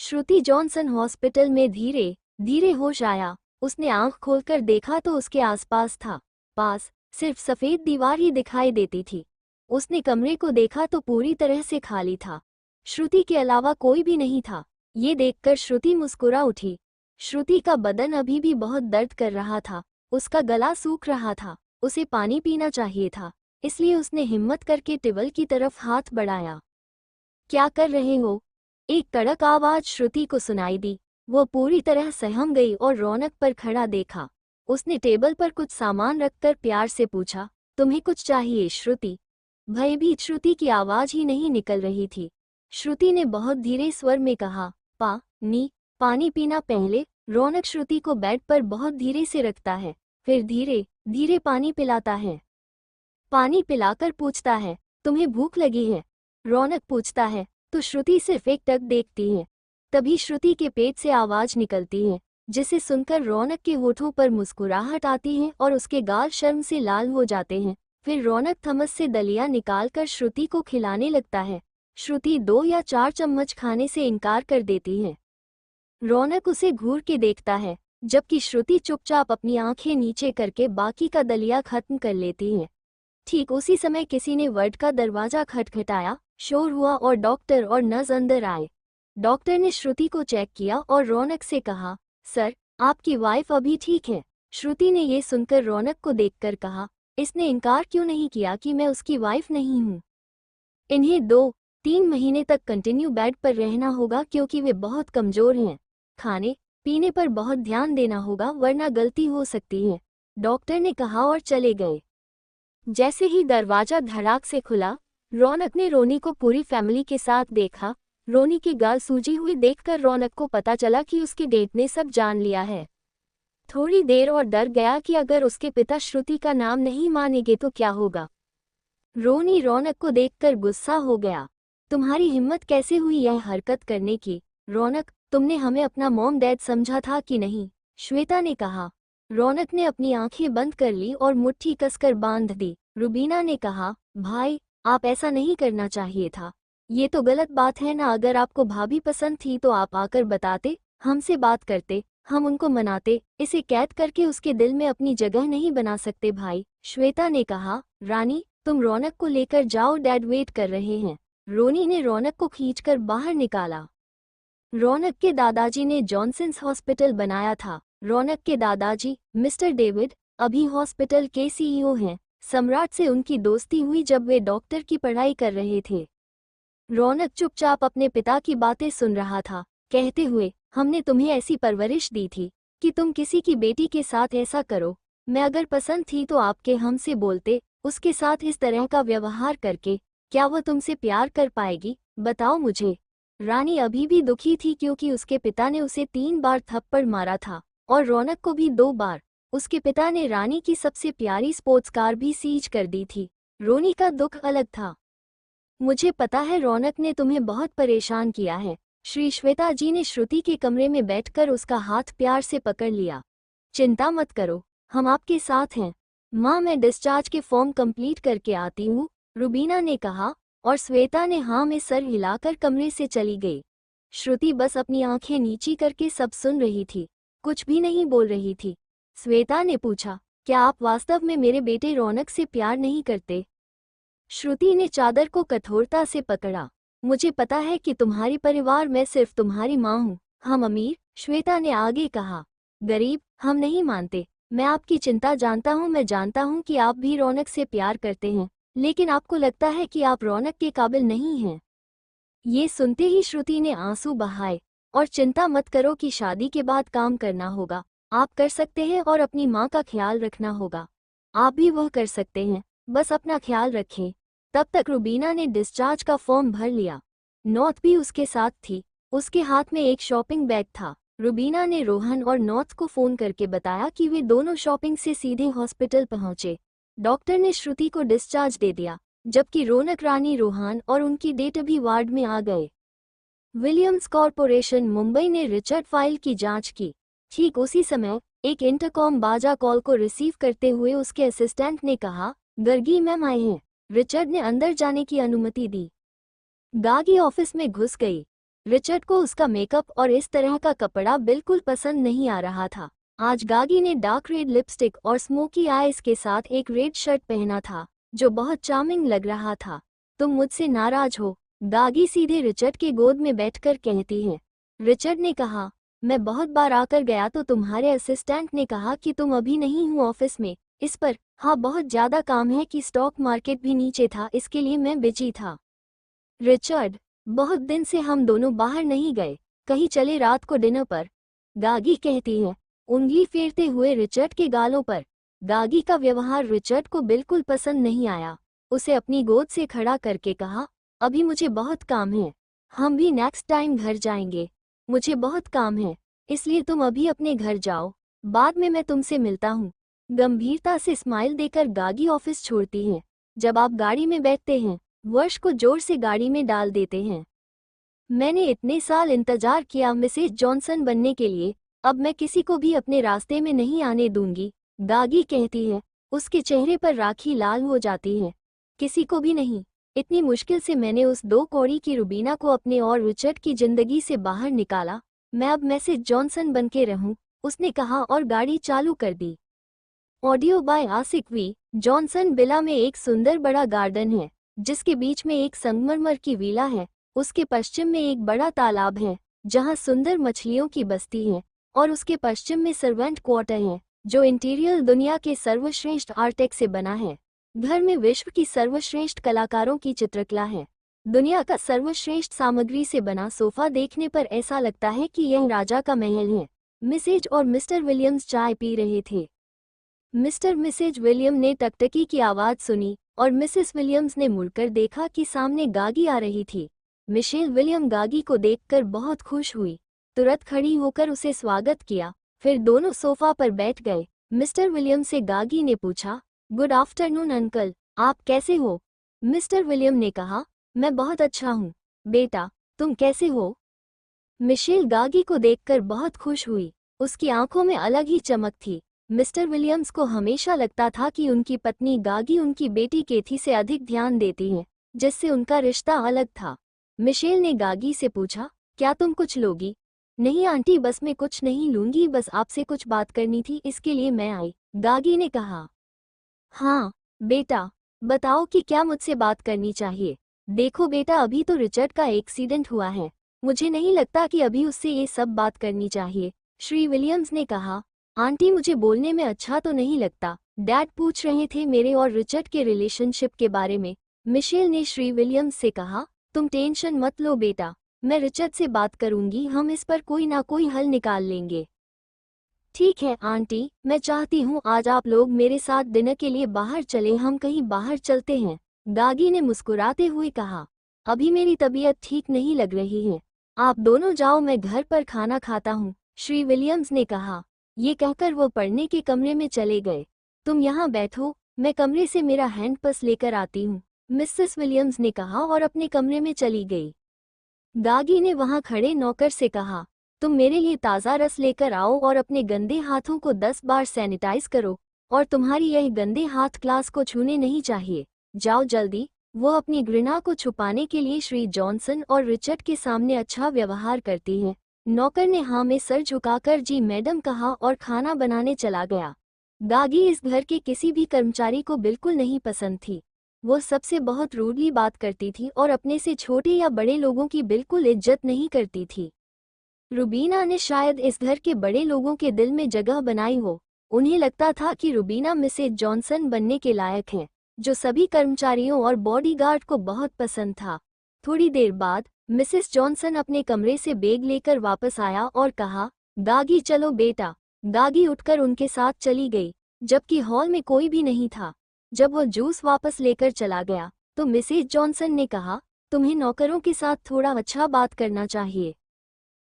श्रुति Johnson hospital में धीरे धीरे होश आया। उसने आंख खोलकर देखा तो उसके आसपास था पास सिर्फ सफेद दीवार ही दिखाई देती थी। उसने कमरे को देखा तो पूरी तरह से खाली था। श्रुति के अलावा कोई भी नहीं था। ये देखकर श्रुति मुस्कुरा उठी। श्रुति का बदन अभी भी बहुत दर्द कर रहा था। उसका गला सूख रहा था। उसे पानी पीना चाहिए था, इसलिए उसने हिम्मत करके टेबल की तरफ हाथ बढ़ाया। क्या कर रहे हो? एक कड़क आवाज श्रुति को सुनाई दी। वो पूरी तरह सहम गई और रौनक पर खड़ा देखा। उसने टेबल पर कुछ सामान रखकर प्यार से पूछा, तुम्हें कुछ चाहिए श्रुति? भयभीत श्रुति की आवाज ही नहीं निकल रही थी। श्रुति ने बहुत धीरे स्वर में कहा, पानी पीना पहले। रौनक श्रुति को बेड पर बहुत धीरे से रखता है, फिर धीरे धीरे पानी पिलाता है। पानी पिलाकर पूछता है, तुम्हें भूख लगी है? रौनक पूछता है तो श्रुति सिर्फ एक टक देखती है। तभी श्रुति के पेट से आवाज निकलती है, जिसे सुनकर रौनक के होठों पर मुस्कुराहट आती है और उसके गाल शर्म से लाल हो जाते हैं। फिर रौनक थमस से दलिया निकालकर श्रुति को खिलाने लगता है। श्रुति 2 या 4 चम्मच खाने से इनकार कर देती है। रौनक उसे घूर के देखता है, जबकि श्रुति चुपचाप अपनी आंखें नीचे करके बाकी का दलिया खत्म कर लेती है। ठीक उसी समय किसी ने वार्ड का दरवाजा खटखटाया। शोर हुआ और डॉक्टर और नर्स अंदर आए। डॉक्टर ने श्रुति को चेक किया और रौनक से कहा, सर, आपकी वाइफ अभी ठीक है? श्रुति ने ये सुनकर रौनक को देखकर कहा, इसने इनकार क्यों नहीं किया कि मैं उसकी वाइफ नहीं हूँ? इन्हें 2-3 महीने तक कंटिन्यू बेड पर रहना होगा क्योंकि वे बहुत कमजोर हैं। खाने पीने पर बहुत ध्यान देना होगा वरना गलती हो सकती है, डॉक्टर ने कहा और चले गए। जैसे ही दरवाजा धड़ाक से खुला, रौनक ने रोनी को पूरी फैमिली के साथ देखा। रोनी की गाल सूजी हुई देखकर रौनक को पता चला कि उसके डेट ने सब जान लिया है। थोड़ी देर और डर गया कि अगर उसके पिता श्रुति का नाम नहीं मानेंगे तो क्या होगा। रोनी रौनक को देखकर गुस्सा हो गया। तुम्हारी हिम्मत कैसे हुई यह हरकत करने की? रौनक, तुमने हमें अपना मॉम डैड समझा था कि नहीं? श्वेता ने कहा। रौनक ने अपनी आंखें बंद कर ली और मुट्ठी कसकर बांध दी। रुबीना ने कहा, भाई, आप ऐसा नहीं करना चाहिए था। ये तो गलत बात है ना। अगर आपको भाभी पसंद थी तो आप आकर बताते, हमसे बात करते, हम उनको मनाते। इसे कैद करके उसके दिल में अपनी जगह नहीं बना सकते भाई। श्वेता ने कहा, रानी, तुम रौनक को लेकर जाओ, डैड वेट कर रहे हैं। रोनी ने रौनक को खींचकर बाहर निकाला। रौनक के दादाजी ने जॉनसन्स हॉस्पिटल बनाया था। रौनक के दादाजी मिस्टर डेविड अभी हॉस्पिटल के सीईओ हैं। सम्राट से उनकी दोस्ती हुई जब वे डॉक्टर की पढ़ाई कर रहे थे। रौनक चुपचाप अपने पिता की बातें सुन रहा था, कहते हुए, हमने तुम्हें ऐसी परवरिश दी थी कि तुम किसी की बेटी के साथ ऐसा करो। मैं अगर पसंद थी तो आपके हमसे बोलते। उसके साथ इस तरह का व्यवहार करके क्या वह तुमसे प्यार कर पाएगी? बताओ मुझे। रानी अभी भी दुखी थी क्योंकि उसके पिता ने उसे 3 बार थप्पड़ मारा था और रौनक को भी 2 बार। उसके पिता ने रानी की सबसे प्यारी स्पोर्ट्स कार भी सीज कर दी थी। रोनी का दुख अलग था। मुझे पता है रौनक ने तुम्हें बहुत परेशान किया है। श्री श्वेता जी ने श्रुति के कमरे में बैठकर उसका हाथ प्यार से पकड़ लिया। चिंता मत करो, हम आपके साथ हैं। माँ, मैं डिस्चार्ज के फॉर्म कंप्लीट करके आती हूँ, रुबीना ने कहा और श्वेता ने हाँ में सर हिलाकर कमरे से चली गई। श्रुति बस अपनी आंखें नीची करके सब सुन रही थी, कुछ भी नहीं बोल रही थी। श्वेता ने पूछा, क्या आप वास्तव में मेरे बेटे रौनक से प्यार नहीं करते? श्रुति ने चादर को कठोरता से पकड़ा। मुझे पता है कि तुम्हारी परिवार में सिर्फ तुम्हारी माँ हूँ। हम अमीर, श्वेता ने आगे कहा, गरीब हम नहीं मानते। मैं आपकी चिंता जानता हूँ। मैं जानता हूँ कि आप भी रौनक से प्यार करते हैं, लेकिन आपको लगता है कि आप रौनक के काबिल नहीं हैं। ये सुनते ही श्रुति ने आंसू बहाए। और चिंता मत करो कि शादी के बाद काम करना होगा, आप कर सकते हैं और अपनी माँ का ख्याल रखना होगा। आप भी वह कर सकते हैं, बस अपना ख्याल रखें। तब तक रुबीना ने डिस्चार्ज का फॉर्म भर लिया। नॉर्थ भी उसके साथ थी। उसके हाथ में एक शॉपिंग बैग था। रुबीना ने रोहन और नॉर्थ को फोन करके बताया कि वे दोनों शॉपिंग से सीधे हॉस्पिटल पहुंचे। डॉक्टर ने श्रुति को डिस्चार्ज दे दिया, जबकि रौनक, रानी, रोहन और उनकी डेट भी वार्ड में आ गए। विलियम्स कॉरपोरेशन मुंबई ने रिचर्ड फाइल की जांच की। ठीक उसी समय एक इंटरकॉम बाजा कॉल को रिसीव करते हुए उसके असिस्टेंट ने कहा, गर्गी मैम आए हैं। रिचर्ड ने अंदर जाने की अनुमति दी। गागी ऑफिस में घुस गई। रिचर्ड को उसका मेकअप और इस तरह का कपड़ा बिल्कुल पसंद नहीं आ रहा था। आज गागी ने डार्क रेड लिपस्टिक और स्मोकी आईज के साथ एक रेड शर्ट पहना था, जो बहुत चार्मिंग लग रहा था। तुम मुझसे नाराज हो? गागी सीधे रिचर्ड के गोद में बैठकर कहती है। रिचर्ड ने कहा, मैं बहुत बार आकर गया तो तुम्हारे असिस्टेंट ने कहा कि तुम अभी नहीं हो ऑफिस में। इस पर, हाँ, बहुत ज़्यादा काम है कि स्टॉक मार्केट भी नीचे था, इसके लिए मैं बिजी था। रिचर्ड, बहुत दिन से हम दोनों बाहर नहीं गए, कहीं चले रात को डिनर पर? गागी कहती है, उंगली फेरते हुए रिचर्ड के गालों पर। गागी का व्यवहार रिचर्ड को बिल्कुल पसंद नहीं आया। उसे अपनी गोद से खड़ा करके कहा, अभी मुझे बहुत काम है, हम भी नेक्स्ट टाइम घर जाएंगे। मुझे बहुत काम है, इसलिए तुम अभी अपने घर जाओ, बाद में मैं तुमसे मिलता हूँ। गंभीरता से स्माइल देकर गागी ऑफिस छोड़ती है। जब आप गाड़ी में बैठते हैं, वर्ष को जोर से गाड़ी में डाल देते हैं। मैंने इतने साल इंतजार किया मिसेज जॉनसन बनने के लिए, अब मैं किसी को भी अपने रास्ते में नहीं आने दूंगी। गागी कहती है। उसके चेहरे पर राखी लाल हो जाती है। किसी को भी नहीं। इतनी मुश्किल से मैंने उस 2 कौड़ी की रुबीना को अपने और रिचर्ड की जिंदगी से बाहर निकाला। मैं अब मिसेज जॉनसन बनके रहूं, उसने कहा और गाड़ी चालू कर दी। Audio by Asik V. Johnson villa में एक सुंदर बड़ा गार्डन है, जिसके बीच में एक संगमरमर की विला है। उसके पश्चिम में एक बड़ा तालाब है, जहां सुंदर मछलियों की बस्ती है, और उसके पश्चिम में सर्वेंट क्वार्टर है, जो इंटीरियर दुनिया के सर्वश्रेष्ठ आर्टेक से बना है। घर में विश्व की सर्वश्रेष्ठ कलाकारों की चित्रकला है। दुनिया का सर्वश्रेष्ठ सामग्री से बना सोफा देखने पर ऐसा लगता है कि यह राजा का महल है। मिसेज और मिस्टर विलियम्स चाय पी रहे थे। मिस्टर मिसेज विलियम ने टकटकी की आवाज सुनी और मिसेस विलियम्स ने मुड़कर देखा कि सामने गागी आ रही थी। मिशेल विलियम गागी को देखकर बहुत खुश हुई, तुरंत खड़ी होकर उसे स्वागत किया, फिर दोनों सोफा पर बैठ गए। मिस्टर विलियम से गागी ने पूछा, गुड आफ्टरनून अंकल, आप कैसे हो? मिस्टर विलियम ने कहा, मैं बहुत अच्छा हूँ। बेटा, तुम कैसे हो? मिशेल गागी को देखकर बहुत खुश हुई। उसकी आंखों में अलग ही चमक थी। मिस्टर विलियम्स को हमेशा लगता था कि उनकी पत्नी गागी उनकी बेटी केथी से अधिक ध्यान देती है, जिससे उनका रिश्ता अलग था। मिशेल ने गागी से पूछा, क्या तुम कुछ लोगी? नहीं आंटी, बस मैं कुछ नहीं लूंगी, बस आपसे कुछ बात करनी थी, इसके लिए मैं आई। गागी ने कहा। हाँ बेटा, बताओ कि क्या मुझसे बात करनी चाहिए। देखो बेटा, अभी तो रिचर्ड का एक्सीडेंट हुआ है, मुझे नहीं लगता कि अभी उससे ये सब बात करनी चाहिए। श्री विलियम्स ने कहा। आंटी, मुझे बोलने में अच्छा तो नहीं लगता। डैड पूछ रहे थे मेरे और रिचर्ड के रिलेशनशिप के बारे में। मिशेल ने श्री विलियम्स से कहा, तुम टेंशन मत लो बेटा, मैं रिचर्ड से बात करूंगी, हम इस पर कोई ना कोई हल निकाल लेंगे। ठीक है आंटी, मैं चाहती हूँ आज आप लोग मेरे साथ डिनर के लिए बाहर चलें, हम कहीं बाहर चलते हैं। गागी ने मुस्कुराते हुए कहा, अभी मेरी तबीयत ठीक नहीं लग रही है, आप दोनों जाओ, मैं घर पर खाना खाता हूँ। श्री विलियम्स ने कहा। ये कहकर वो पढ़ने के कमरे में चले गए। तुम यहाँ बैठो, मैं कमरे से मेरा हैंडपस लेकर आती हूँ, मिसेस विलियम्स ने कहा और अपने कमरे में चली गई। गागी ने वहां खड़े नौकर से कहा, तुम मेरे लिए ताज़ा रस लेकर आओ और अपने गंदे हाथों को 10 बार सैनिटाइज करो, और तुम्हारी यह गंदे हाथ क्लास को छूने नहीं चाहिए। जाओ जल्दी। वो अपनी घृणा को छुपाने के लिए श्री जॉनसन और रिचर्ड के सामने अच्छा व्यवहार करती है। नौकर ने हाँ में सर झुकाकर जी मैडम कहा और खाना बनाने चला गया। गागी इस घर के किसी भी कर्मचारी को बिल्कुल नहीं पसंद थी। वो सबसे बहुत रूडली बात करती थी और अपने से छोटे या बड़े लोगों की बिल्कुल इज्जत नहीं करती थी। रुबीना ने शायद इस घर के बड़े लोगों के दिल में जगह बनाई हो। उन्हें लगता था कि रुबीना मिसेज जॉनसन बनने के लायक है, जो सभी कर्मचारियों और बॉडीगार्ड को बहुत पसंद था। थोड़ी देर बाद मिसेस जॉनसन अपने कमरे से बैग लेकर वापस आया और कहा, गागी चलो बेटा। गागी उठकर उनके साथ चली गई, जबकि हॉल में कोई भी नहीं था। जब वो जूस वापस लेकर चला गया तो मिसेज जॉनसन ने कहा, तुम्हें नौकरों के साथ थोड़ा अच्छा बात करना चाहिए।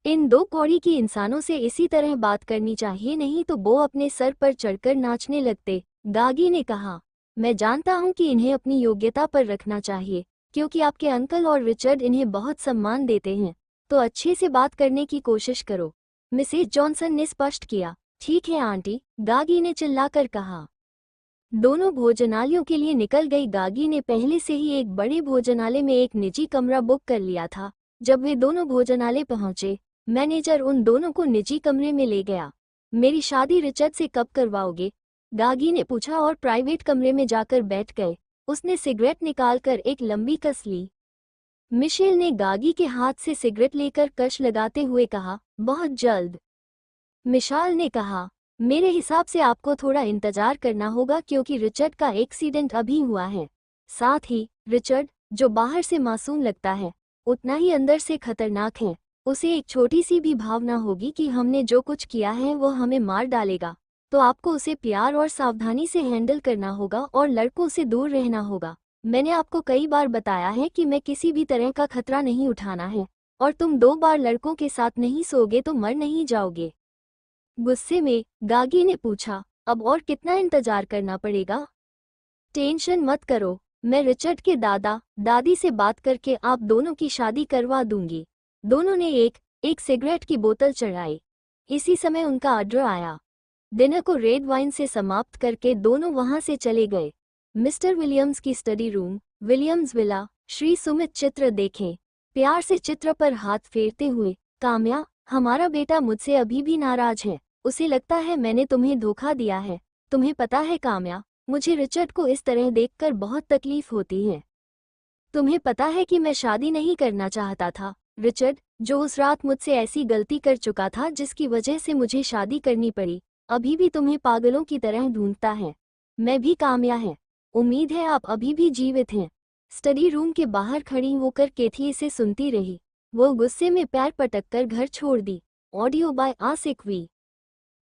इन 2 कौड़ी की इंसानों से इसी तरह बात करनी चाहिए, नहीं तो वो अपने सर पर चढ़कर नाचने लगते। गागी ने कहा, मैं जानता हूं कि इन्हें अपनी योग्यता पर रखना चाहिए, क्योंकि आपके अंकल और रिचर्ड इन्हें बहुत सम्मान देते हैं, तो अच्छे से बात करने की कोशिश करो। मिसेज जॉनसन ने स्पष्ट किया। ठीक है आंटी, गागी ने चिल्लाकर कहा। दोनों भोजनालयों के लिए निकल गई। गागी ने पहले से ही एक बड़े भोजनालय में एक निजी कमरा बुक कर लिया था, जब वे दोनों भोजनालय पहुंचे, मैनेजर उन दोनों को निजी कमरे में ले गया। मेरी शादी रिचर्ड से कब करवाओगे? गागी ने पूछा और प्राइवेट कमरे में जाकर बैठ गए। उसने सिगरेट निकालकर एक लंबी कस ली। मिशेल ने गागी के हाथ से सिगरेट लेकर कश लगाते हुए कहा, बहुत जल्द। मिशाल ने कहा, मेरे हिसाब से आपको थोड़ा इंतजार करना होगा क्योंकि रिचर्ड का एक्सीडेंट अभी हुआ है। साथ ही रिचर्ड, जो बाहर से मासूम लगता है, उतना ही अंदर से खतरनाक है। उसे एक छोटी सी भी भावना होगी कि हमने जो कुछ किया है वो हमें मार डालेगा, तो आपको उसे प्यार और सावधानी से हैंडल करना होगा और लड़कों से दूर रहना होगा। मैंने आपको कई बार बताया है कि मैं किसी भी तरह का खतरा नहीं उठाना है, और तुम 2 बार लड़कों के साथ नहीं सोओगे तो मर नहीं जाओगे। गुस्से में गागी ने पूछा, अब और कितना इंतजार करना पड़ेगा? टेंशन मत करो, मैं रिचर्ड के दादा दादी से बात करके आप दोनों की शादी करवा दूंगी। दोनों ने एक सिगरेट की बोतल चढ़ाई। इसी समय उनका ऑर्डर आया। डिनर को रेड वाइन से समाप्त करके दोनों वहां से चले गए। मिस्टर विलियम्स की study room, Williams villa. Shri Sumit चित्र देखें। प्यार से चित्र पर हाथ फेरते हुए, काम्या, हमारा बेटा मुझसे अभी भी नाराज है। उसे लगता है मैंने तुम्हें धोखा दिया है। तुम्हें पता है काम्या, मुझे रिचर्ड को इस तरह देखकर बहुत तकलीफ होती है। तुम्हें पता है कि मैं शादी नहीं करना चाहता था। रिचर्ड, जो उस रात मुझसे ऐसी गलती कर चुका था जिसकी वजह से मुझे शादी करनी पड़ी, अभी भी तुम्हें पागलों की तरह ढूंढता है। मैं भी काम्या है। उम्मीद है आप अभी भी जीवित हैं। स्टडी रूम के बाहर खड़ी होकर केथी इसे सुनती रही। वो गुस्से में पैर पटक कर घर छोड़ दी। Audio by Asik we.